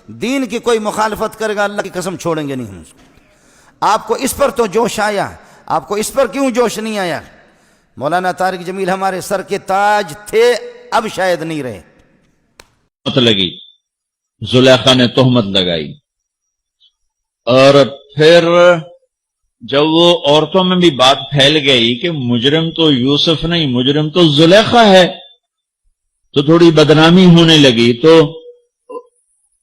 دین کی کوئی مخالفت کرے گا اللہ کی قسم چھوڑیں گے نہیں ہم اس کو۔ آپ کو اس پر تو جوش آیا، آپ کو اس پر کیوں جوش نہیں آیا؟ مولانا طارق جمیل ہمارے سر کے تاج تھے، اب شاید نہیں رہے۔ لگی زلیخا نے تہمت لگائی، اور پھر جب وہ عورتوں میں بھی بات پھیل گئی کہ مجرم تو یوسف نہیں، مجرم تو زلیخا ہے، تو تھوڑی بدنامی ہونے لگی، تو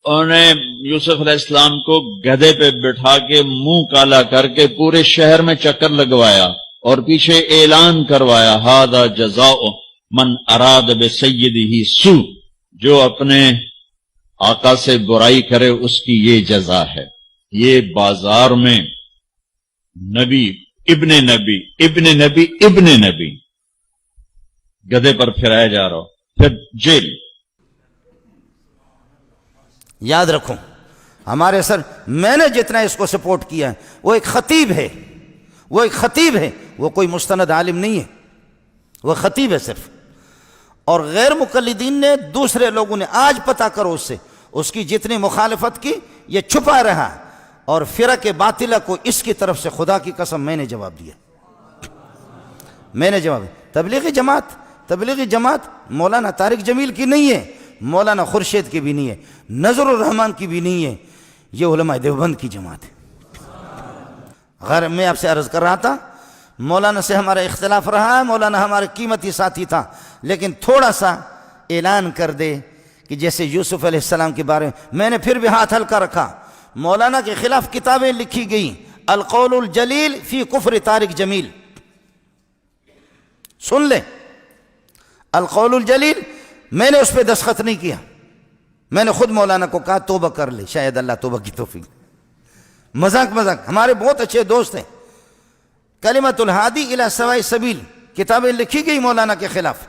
انہوں نے یوسف علیہ السلام کو گدھے پہ بٹھا کے منہ کالا کر کے پورے شہر میں چکر لگوایا اور پیچھے اعلان کروایا ھذا جزاء من اراد بسیدہ سوء، جو اپنے آقا سے برائی کرے اس کی یہ جزا ہے۔ یہ بازار میں نبی ابن نبی ابن نبی ابن نبی گدھے پر پھرایا جا رہا ہو، پھر جیل۔ یاد رکھو ہمارے سر، میں نے جتنا اس کو سپورٹ کیا ہے، وہ ایک خطیب ہے، وہ ایک خطیب ہے، وہ کوئی مستند عالم نہیں ہے، وہ خطیب ہے صرف۔ اور غیر مقلدین نے، دوسرے لوگوں نے، آج پتہ کرو اس سے، اس کی جتنی مخالفت کی یہ چھپا رہا، اور فرق باطلہ کو اس کی طرف سے خدا کی قسم میں نے جواب دیا، میں نے جواب دیا۔ تبلیغی جماعت مولانا طارق جمیل کی نہیں ہے، مولانا خورشید کی بھی نہیں ہے، نظر الرحمان کی بھی نہیں ہے، یہ علماء دیوبند کی جماعت ہے۔ غیر میں آپ سے عرض کر رہا تھا مولانا سے ہمارا اختلاف رہا ہے، مولانا ہمارے قیمتی ساتھی تھا، لیکن تھوڑا سا اعلان کر دے کہ جیسے یوسف علیہ السلام کے بارے میں نے پھر بھی ہاتھ ہلکا رکھا، مولانا کے خلاف کتابیں لکھی گئی، القول الجلیل فی کفر طارق جمیل، سن لیں، القول الجلیل، میں نے اس پہ دستخط نہیں کیا، میں نے خود مولانا کو کہا توبہ کر لے، شاید اللہ توبہ کی توفیق۔ مذاق ہمارے بہت اچھے دوست ہیں، کلمۃ الہادی الی سواء السبیل کتابیں لکھی گئی مولانا کے خلاف۔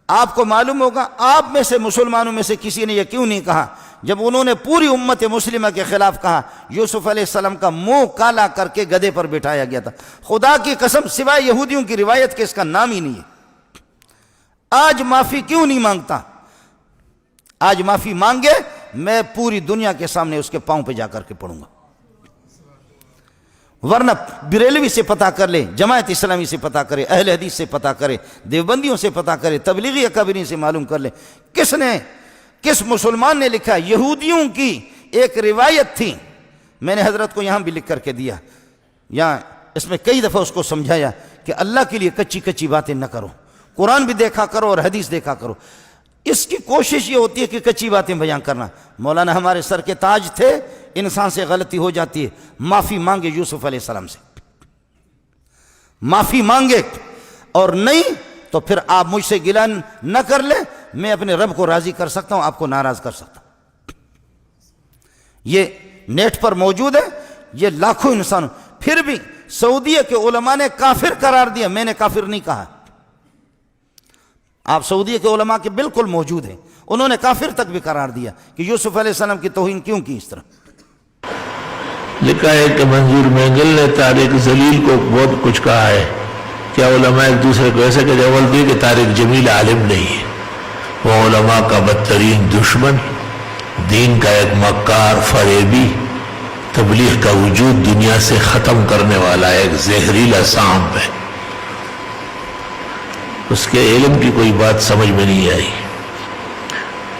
آپ کو معلوم ہوگا، آپ میں سے مسلمانوں میں سے کسی نے یہ کیوں نہیں کہا جب انہوں نے پوری امت مسلمہ کے خلاف کہا یوسف علیہ السلام کا منہ کالا کر کے گدھے پر بٹھایا گیا تھا؟ خدا کی قسم سوائے یہودیوں کی روایت کے اس کا نام ہی نہیں ہے۔ آج معافی کیوں نہیں مانگتا؟ آج معافی مانگے، میں پوری دنیا کے سامنے اس کے پاؤں پہ جا کر کے پڑوں گا، ورنہ بریلوی سے پتہ کر لے، جماعت اسلامی سے پتہ کرے، اہل حدیث سے پتہ کرے، دیوبندیوں سے پتہ کرے، تبلیغی اکابرین سے معلوم کر لے، کس مسلمان نے لکھا؟ یہودیوں کی ایک روایت تھی، میں نے حضرت کو یہاں بھی لکھ کر کے دیا، یہاں اس میں کئی دفعہ اس کو سمجھایا کہ اللہ کے لیے کچی باتیں نہ کرو، قرآن بھی دیکھا کرو اور حدیث دیکھا کرو۔ اس کی کوشش یہ ہوتی ہے کہ کچی باتیں بیان کرنا۔ مولانا ہمارے سر کے تاج تھے، انسان سے غلطی ہو جاتی ہے، معافی مانگے یوسف علیہ السلام سے، معافی مانگے، اور نہیں تو پھر آپ مجھ سے گلہ نہ کر لیں، میں اپنے رب کو راضی کر سکتا ہوں، آپ کو ناراض کر سکتا ہوں۔ یہ نیٹ پر موجود ہے، یہ لاکھوں انسان، پھر بھی سعودیہ کے علماء نے کافر قرار دیا، میں نے کافر نہیں کہا۔ آپ سعودیہ کے علماء کے بالکل موجود ہیں، انہوں نے کافر تک بھی قرار دیا کہ یوسف علیہ السلام کی توہین کیوں کی اس طرح۔ لکھا ہے کہ منظور مینگل نے طارق جلیل کو بہت کچھ کہا ہے، کیا علماء ایک دوسرے کو ایسے کہ جواب دی کہ طارق جمیل عالم نہیں ہے، وہ علماء کا بدترین دشمن، دین کا ایک مکار فریبی، تبلیغ کا وجود دنیا سے ختم کرنے والا ایک زہریلا سانپ ہے۔ اس کے علم کی کوئی بات سمجھ میں نہیں آئی۔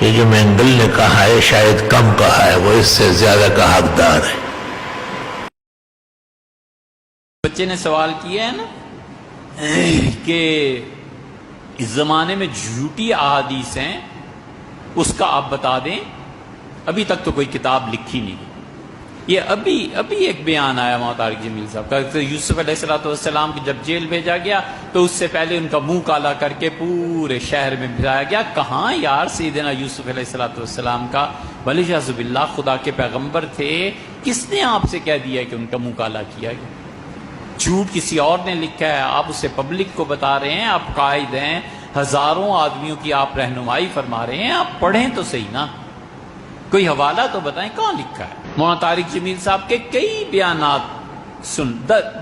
یہ جو مینگل نے کہا ہے شاید کم کہا ہے، وہ اس سے زیادہ کا حقدار ہے۔ بچے نے سوال کیا ہے نا کہ اس زمانے میں جھوٹی احادیث ہیں، اس کا آپ بتا دیں۔ ابھی تک تو کوئی کتاب لکھی نہیں۔ یہ ابھی ایک بیان آیا مولانا طارق جمیل صاحب کا، یوسف علیہ السلام کی جب جیل بھیجا گیا تو اس سے پہلے ان کا منہ کالا کر کے پورے شہر میں پھرایا گیا۔ کہاں یار سیدنا یوسف علیہ السلام کا ولیعاذ باللہ خدا کے پیغمبر تھے، کس نے آپ سے کہہ دیا کہ ان کا منہ کالا کیا گیا؟ جھوٹ کسی اور نے لکھا ہے، آپ اسے پبلک کو بتا رہے ہیں، آپ قائد ہیں، ہزاروں آدمیوں کی آپ رہنمائی فرما رہے ہیں، آپ پڑھیں تو صحیح نا، کوئی حوالہ تو بتائیں کہاں لکھا ہے۔ مولانا طارق جمیل صاحب کے کئی بیانات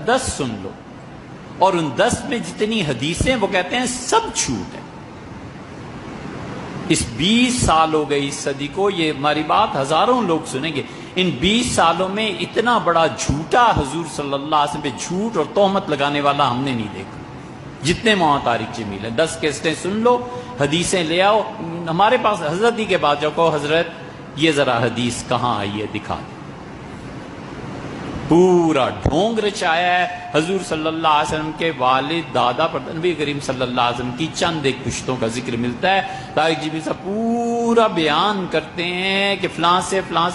10 سن لو، اور ان 10 میں جتنی حدیثیں وہ کہتے ہیں سب جھوٹ ہے، اس 20 سال ہو گئے اس صدی کو، یہ ہماری بات ہزاروں لوگ سنیں گے، ان 20 سالوں میں اتنا بڑا جھوٹا حضور صلی اللہ علیہ وسلم پہ جھوٹ اور تہمت لگانے والا ہم نے نہیں دیکھا۔ جتنے مولانا طارق جمیل ہیں 10 کیسٹیں سن لو، حدیثیں لے آؤ، ہمارے پاس حضرت ہی کے بعد جاؤ، کہو حضرت یہ ذرا حدیث کہاں آئی ہے دکھا دیں۔ پورا ڈھونگ رچایا ہے حضور صلی اللہ علیہ وسلم کے والد دادا پر نبی کریم صلی اللہ علیہ وسلم کی چند ایک پشتوں کا ذکر ملتا ہے۔ طارق جمیل صاحب پورا بیان کرتے ہیں کہ فلاں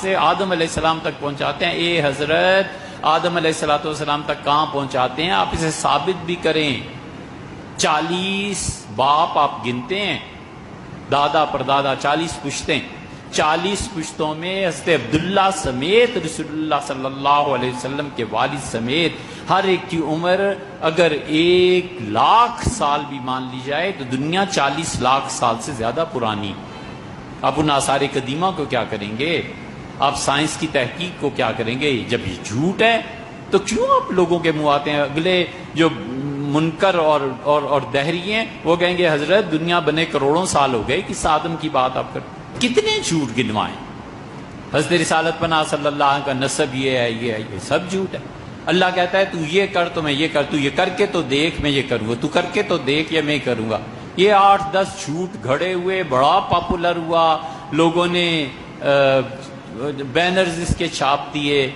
سے آدم علیہ السلام تک پہنچاتے ہیں۔ اے حضرت آدم علیہ السلام تک کہاں پہنچاتے ہیں؟ آپ اسے ثابت بھی کریں۔ 40 باپ آپ گنتے ہیں، دادا پر دادا 40 پشتیں، 40 پشتوں میں حضرت عبداللہ سمیت رسول اللہ صلی اللہ علیہ وسلم کے والد سمیت ہر ایک کی عمر اگر 1,00,000 سال بھی مان لی جائے تو دنیا 40 لاکھ سال سے زیادہ پرانی۔ آپ ان آثار قدیمہ کو کیا کریں گے؟ آپ سائنس کی تحقیق کو کیا کریں گے؟ جب یہ جھوٹ ہے تو کیوں آپ لوگوں کے منہ آتے ہیں؟ اگلے جو منکر اور دہری ہیں وہ کہیں گے حضرت دنیا بنے کروڑوں سال ہو گئے، کس آدم کی بات آپ کرتے؟ کتنے جھوٹ گنوائیں؟ حضرت رسالت پناہ صلی اللہ علیہ وسلم کا نسب یہ ہے، یہ سب جھوٹ ہے۔ اللہ کہتا ہے تو یہ کر تو میں یہ کر، تو یہ کر کے تو دیکھ میں یہ کروں گا، تو کر کے تو دیکھ یا میں کروں گا۔ یہ 8-10 جھوٹ گھڑے ہوئے، بڑا پاپولر ہوا، لوگوں نے بینرز اس کے چھاپ دیے۔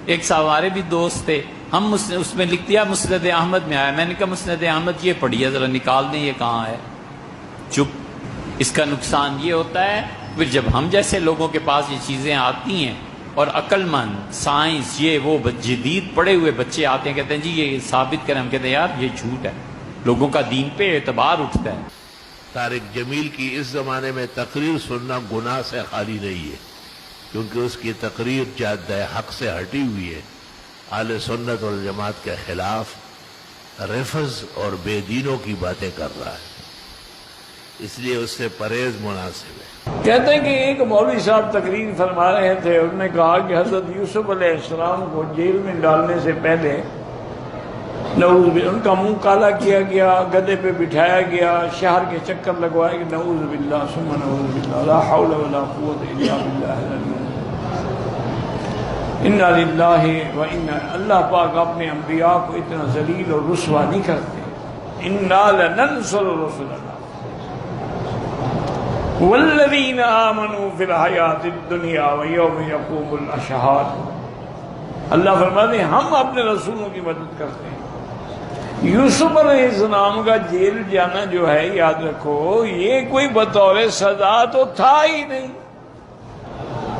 ایک صاحب ہمارے بھی دوست تھے، ہم اس میں لکھ دیا مسند احمد میں آیا، میں نے کہا مسند احمد یہ پڑھیے ذرا نکال دیں یہ کہاں ہے۔ چپ۔ اس کا نقصان یہ ہوتا ہے پھر جب ہم جیسے لوگوں کے پاس یہ چیزیں آتی ہیں اور عقل مند سائنس یہ وہ جدید پڑھے ہوئے بچے آتے ہیں کہتے ہیں جی یہ ثابت کریں، ہم کہتے ہیں یار یہ جھوٹ ہے، لوگوں کا دین پہ اعتبار اٹھتا ہے۔ طارق جمیل کی اس زمانے میں تقریر سننا گناہ سے خالی نہیں ہے، کیونکہ اس کی تقریر جادہ حق سے ہٹی ہوئی ہے، اہل سنت والجماعت کے خلاف رفض اور بے دینوں کی باتیں کر رہا ہے، اس لیے اس سے پرہیز مناسب ہے۔ کہتے ہیں کہ ایک مولوی صاحب تقریر فرما رہے تھے، انہوں نے کہا کہ حضرت یوسف علیہ السلام کو جیل میں ڈالنے سے پہلے نعوذ باللہ ان کا منہ کالا کیا گیا، گدے پہ بٹھایا گیا، شہر کے چکر لگوائے کہ نعوذ باللہ ثم نعوذ باللہ لا حول ولا قوت الا باللہ انا للہ و انا۔ اللہ پاک اپنے انبیاء کو اتنا ذلیل اور رسوا نہیں کرتے۔ انا لننصر رسلنا والذین آمنوا فی الحیات الدنیا ویوم یقوم الاشہاد۔ اللہ فرماتے ہیں ہم اپنے رسولوں کی مدد کرتے ہیں۔ یوسف علیہ السلام کا جیل جانا جو ہے یاد رکھو یہ کوئی بطور سزا تو تھا ہی نہیں،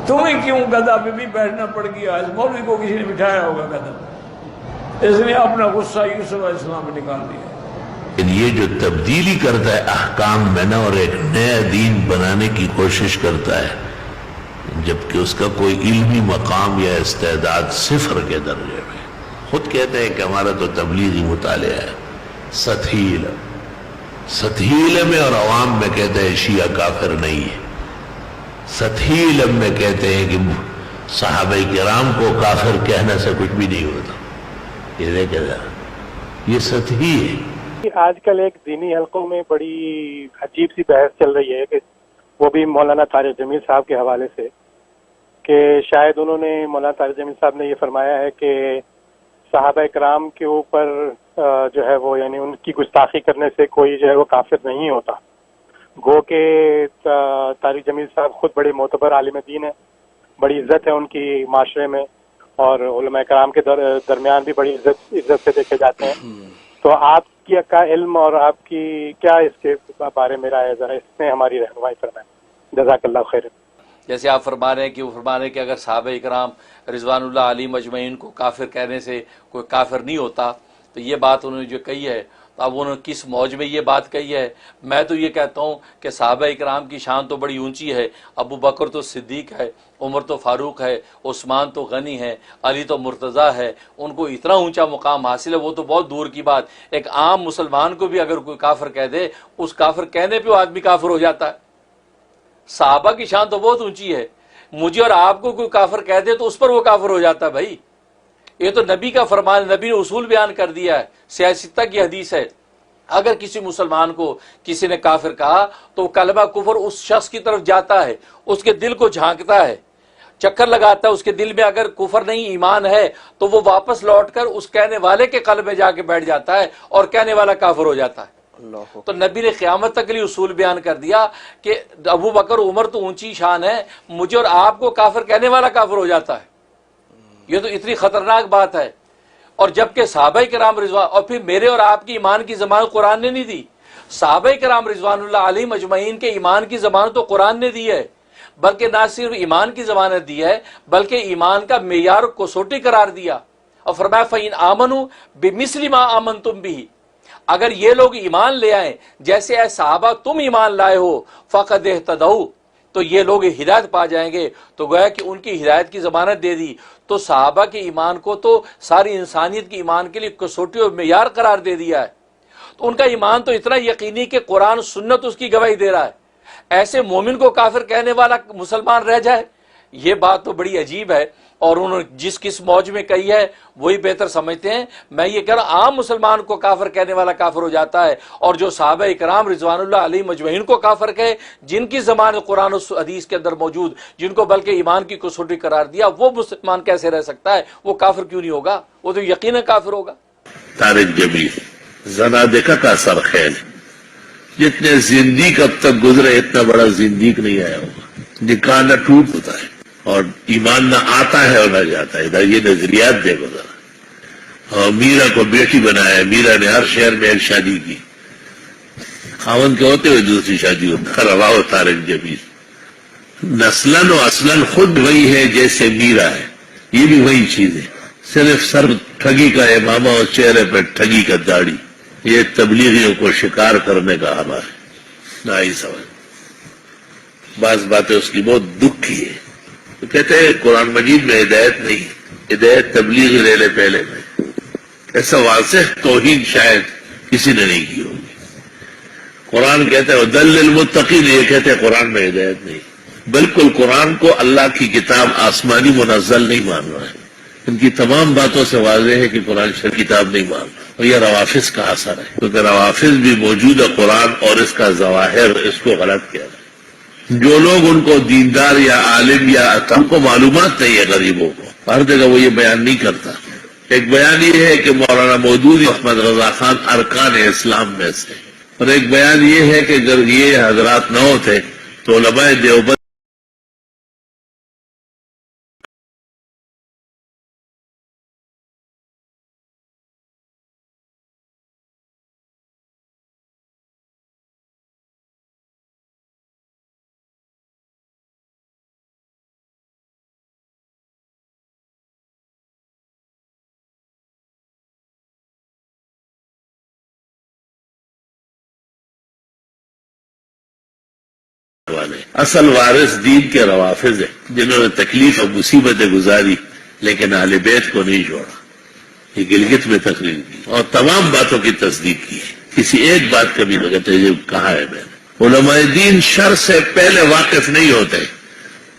تمہیں کیوں گدھا پہ بھی بیٹھنا پڑ گیا؟ اس مولوی کو کسی نے بٹھایا ہوگا گدھا پہ، اس نے اپنا غصہ یوسف علیہ السلام پہ نکال دیا۔ یہ جو تبدیلی کرتا ہے احکام میں نا اور ایک نیا دین بنانے کی کوشش کرتا ہے جبکہ اس کا کوئی علمی مقام یا استعداد صفر کے درجے میں، خود کہتے ہیں کہ ہمارا تو تبلیغی مطالعہ ہے، سطحی علم اور عوام میں کہتے ہیں شیعہ کافر نہیں ہے، سطحی علم میں کہتے ہیں کہ صحابہ کرام کو کافر کہنے سے کچھ بھی نہیں ہوتا، یہ دیکھے ذرا یہ سطحی ہے۔ آج کل ایک دینی حلقوں میں بڑی عجیب سی بحث چل رہی ہے کہ وہ بھی مولانا طارق جمیل صاحب کے حوالے سے، کہ شاید انہوں نے مولانا طارق جمیل صاحب نے یہ فرمایا ہے کہ صحابہ کرام کے اوپر جو ہے وہ یعنی ان کی گستاخی کرنے سے کوئی جو ہے وہ کافر نہیں ہوتا، گو کہ طارق جمیل صاحب خود بڑے معتبر عالم دین ہیں، بڑی عزت ہے ان کی معاشرے میں اور علماء کرام کے درمیان بھی بڑی عزت سے دیکھے جاتے ہیں۔ تو آپ کا علم اور آپ کی کیا اس کے بارے میں رائے، ذرا اس میں ہماری رہنمائی فرمائیں، جزاک اللہ خیر۔ جیسے آپ فرما رہے ہیں کہ وہ فرما رہے ہیں کہ اگر صحابہ اکرام رضوان اللہ علیہم اجمعین کو کافر کہنے سے کوئی کافر نہیں ہوتا، تو یہ بات انہوں نے جو کہی ہے تو اب انہوں نے کس موج میں یہ بات کہی ہے؟ میں تو یہ کہتا ہوں کہ صحابہ اکرام کی شان تو بڑی اونچی ہے، ابو بکر تو صدیق ہے، عمر تو فاروق ہے، عثمان تو غنی ہے، علی تو مرتضیٰ ہے، ان کو اتنا اونچا مقام حاصل ہے، وہ تو بہت دور کی بات۔ ایک عام مسلمان کو بھی اگر کوئی کافر کہہ دے، اس کافر کہنے پہ وہ آدمی کافر ہو جاتا ہے۔ صحابہ کی شان تو بہت اونچی ہے، مجھے اور آپ کو کوئی کافر کہہ دے تو اس پر وہ کافر ہو جاتا ہے۔ بھائی یہ تو نبی کا فرمان، نبی نے اصول بیان کر دیا ہے، سیاستہ کی حدیث ہے، اگر کسی مسلمان کو کسی نے کافر کہا تو کلمہ کفر اس شخص کی طرف جاتا ہے، اس کے دل کو جھانکتا ہے، چکر لگاتا ہے، اس کے دل میں اگر کفر نہیں ایمان ہے تو وہ واپس لوٹ کر اس کہنے والے کے قلب میں جا کے بیٹھ جاتا ہے اور کہنے والا کافر ہو جاتا ہے۔ تو نبی نے قیامت تک کے لیے اصول بیان کر دیا کہ ابو بکر عمر تو اونچی شان ہے، مجھے اور آپ کو کافر کہنے والا کافر ہو جاتا ہے، یہ تو اتنی خطرناک بات ہے۔ اور جبکہ صحابہ کرام رضوان، اور پھر میرے اور آپ کی ایمان کی ضمانت قرآن نے نہیں دی، صحابہ کرام رضوان اللہ علیہم اجمعین کے ایمان کی ضمانت تو قرآن نے دی ہے، بلکہ نہ صرف ایمان کی ضمانت دی ہے بلکہ ایمان کا معیار کو سوٹی قرار دیا، اور فرمایا فَإِنْ آمَنُوا بِمِثْلِ مَا آمَنْتُمْ بِهِ، اگر یہ لوگ ایمان لے آئیں جیسے اے صحابہ تم ایمان لائے ہو فَقَدْ اهْتَدَوْا، تو یہ لوگ ہدایت پا جائیں گے۔ تو گویا کہ ان کی ہدایت کی ضمانت دے دی، تو صحابہ کے ایمان کو تو ساری انسانیت کے ایمان کے لیے کسوٹی اور معیار قرار دے دیا ہے۔ تو ان کا ایمان تو اتنا یقینی کہ قرآن سنت اس کی گواہی دے رہا ہے، ایسے مومن کو کافر کہنے والا مسلمان رہ جائے، یہ بات تو بڑی عجیب ہے۔ اور انہوں نے جس کس موج میں کہی ہے وہی بہتر سمجھتے ہیں۔ میں یہ کہہ رہا ہوں عام مسلمان کو کافر کہنے والا کافر ہو جاتا ہے، اور جو صحابہ اکرام رضوان اللہ علیہم اجمعین کو کافر کہے، جن کی ضمانت قرآن و حدیث کے اندر موجود، جن کو بلکہ ایمان کی کسوٹی قرار دیا، وہ مسلمان کیسے رہ سکتا ہے؟ وہ کافر کیوں نہیں ہوگا؟ وہ تو یقیناً کافر ہوگا۔ طارق جمیل زنادقہ کا سرخیل، جتنے زندیق اب تک گزرے اتنا بڑا زندیق نہیں آیا ہوگا۔ نکاح نہ ٹوٹ ہوتا ہے اور ایمان نہ آتا ہے اور نہ جاتا ہے۔ یہ نظریات دیکھو ذرا۔ اور میرا کو بیٹی بنایا، میرا نے ہر شہر میں ایک شادی کی، خاوند کے ہوتے ہوئے دوسری شادی ہوتا۔ رواہ طارق جمیل نسلاً و اصلاً خود وہی ہے جیسے میرا ہے، یہ بھی وہی چیز ہے، صرف سر ٹھگی کا امامہ اور چہرے پہ ٹھگی کا داڑھی۔ یہ تبلیغیوں کو شکار کرنے کا حملہ ہے، نہ ہی سمجھ۔ بعض باتیں اس کی بہت دکھ کی ہے۔ تو کہتے ہیں قرآن مجید میں ہدایت نہیں، ہدایت تبلیغ لے لے پہلے میں۔ ایسا واضح توہین شاید کسی نے نہیں کی ہوگی۔ قرآن کہتے ہیں دل للمتقین، یہ کہتے ہیں قرآن میں ہدایت نہیں۔ بالکل قرآن کو اللہ کی کتاب آسمانی منزل نہیں مان رہا ہے۔ ان کی تمام باتوں سے واضح ہے کہ قرآن شریف کتاب نہیں مان رہا، اور یہ روافظ کا اثر ہے، کیونکہ روافظ بھی موجودہ قرآن اور اس کا ظواہر اس کو غلط کیا ہے۔ جو لوگ ان کو دیندار یا عالم یا ہم کو معلومات نہیں ہے غریبوں کو، ہر جگہ وہ یہ بیان نہیں کرتا۔ ایک بیان یہ ہے کہ مولانا مودودی احمد رضا خان ارکان اسلام میں سے، اور ایک بیان یہ ہے کہ اگر یہ حضرات نہ ہوتے تو علماء دیوبند والے اصل وارث دین کے روافظ ہیں، جنہوں نے تکلیف اور مصیبتیں گزاری لیکن اہل بیت کو نہیں چھوڑا۔ یہ گلگت میں تقریر کی اور تمام باتوں کی تصدیق کی، کسی ایک بات کا بھی نہ کہتے یہ کہا ہے میں نے۔ علماء دین شر سے پہلے واقف نہیں ہوتے،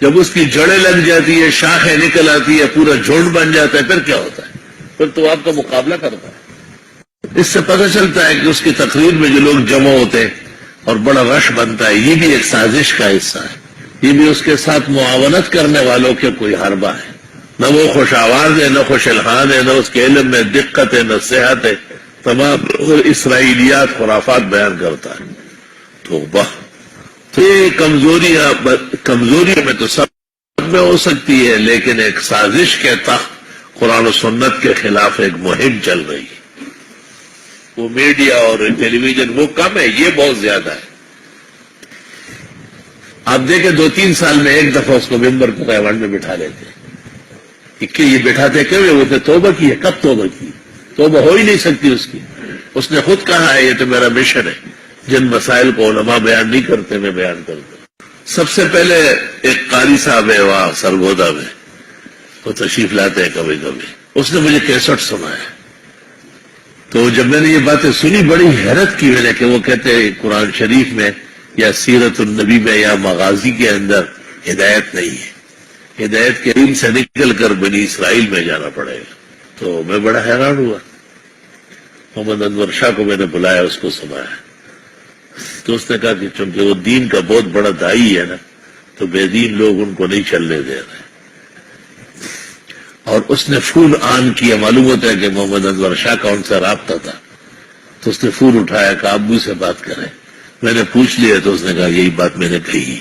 جب اس کی جڑیں لگ جاتی ہے، شاخیں نکل آتی ہے، پورا جھنڈ بن جاتا ہے، پھر کیا ہوتا ہے؟ پھر تو آپ کا مقابلہ کرتا ہے۔ اس سے پتہ چلتا ہے کہ اس کی تقریر میں جو لوگ جمع ہوتے ہیں اور بڑا رش بنتا ہے، یہ بھی ایک سازش کا حصہ ہے، یہ بھی اس کے ساتھ معاونت کرنے والوں کے کوئی حربہ ہے۔ نہ وہ خوش آواز ہے، نہ خوش الحان ہے، نہ اس کے علم میں دقت ہے، نہ صحت ہے، تمام اسرائیلیات خرافات بیان کرتا ہے۔ توبہ! تو یہ کمزوری میں تو سب میں ہو سکتی ہے، لیکن ایک سازش کے تحت قرآن و سنت کے خلاف ایک مہم چل رہی ہے۔ وہ میڈیا اور ٹیلی ویژن وہ کم ہے، یہ بہت زیادہ ہے۔ آپ دیکھیں 2-3 سال میں ایک دفعہ اس کو ممبر کے ایوانٹ میں بٹھا لیتے ہیں کہ یہ بٹھاتے کیوں؟ وہ نے توبہ کی ہے۔ کب توبہ کی؟ توبہ ہو ہی نہیں سکتی اس کی۔ اس نے خود کہا ہے یہ تو میرا مشن ہے، جن مسائل کو علماء بیان نہیں کرتے میں بیان کرتا ہوں۔ سب سے پہلے ایک قاری صاحب ہے وہاں سرگودا میں، وہ تشریف لاتے ہیں کبھی کبھی، اس نے مجھے کیسٹ سنایا۔ تو جب میں نے یہ باتیں سنی بڑی حیرت کی میں نے کہ وہ کہتے ہیں قرآن شریف میں یا سیرت النبی میں یا مغازی کے اندر ہدایت نہیں ہے، ہدایت کے دین سے نکل کر بنی اسرائیل میں جانا پڑے گا۔ تو میں بڑا حیران ہوا۔ محمد انور شاہ کو میں نے بلایا، اس کو سنایا، تو اس نے کہا کہ چونکہ وہ دین کا بہت بڑا دائی ہے نا، تو بے دین لوگ ان کو نہیں چلنے دے رہے. اور اس نے فون آن کیا، معلوم ہوتا ہے کہ محمد انور شاہ کا ان سے رابطہ تھا، تو اس نے فون اٹھایا کہ ابو سے بات کریں. میں نے پوچھ لیا تو اس نے کہا یہی بات میں نے کہی،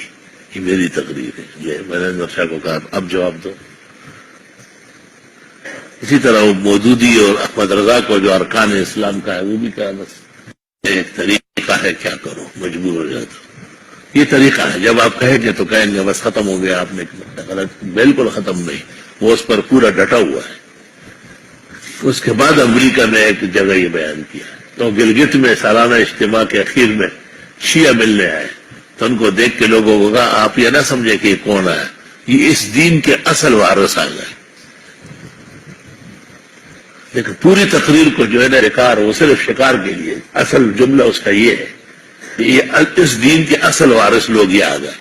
یہ میری تقریر ہے. یہ میں نے انور شاہ کو کہا اب جواب دو. اسی طرح وہ مودودی اور احمد رضا کو جو ارکان اسلام کا ہے وہ بھی کہا بس ایک طریقہ ہے، کیا کرو مجبور ہو جاتا. یہ طریقہ ہے، جب آپ کہیں گے تو کہیں گے بس ختم ہو گیا، آپ نے غلط. بالکل ختم نہیں، وہ اس پر پورا ڈٹا ہوا ہے. اس کے بعد امریکہ نے ایک جگہ یہ بیان کیا، تو گلگت میں سالانہ اجتماع کے اخیر میں شیعہ ملنے آئے، تو ان کو دیکھ کے لوگوں کو کہا آپ یہ نہ سمجھے کہ یہ کون ہے، یہ اس دین کے اصل وارث آ گئے. لیکن پوری تقریر کو جو ہے نا شکار، وہ صرف شکار کے لیے، اصل جملہ اس کا یہ ہے کہ یہ اس دین کے اصل وارث لوگ یہ آ گئے.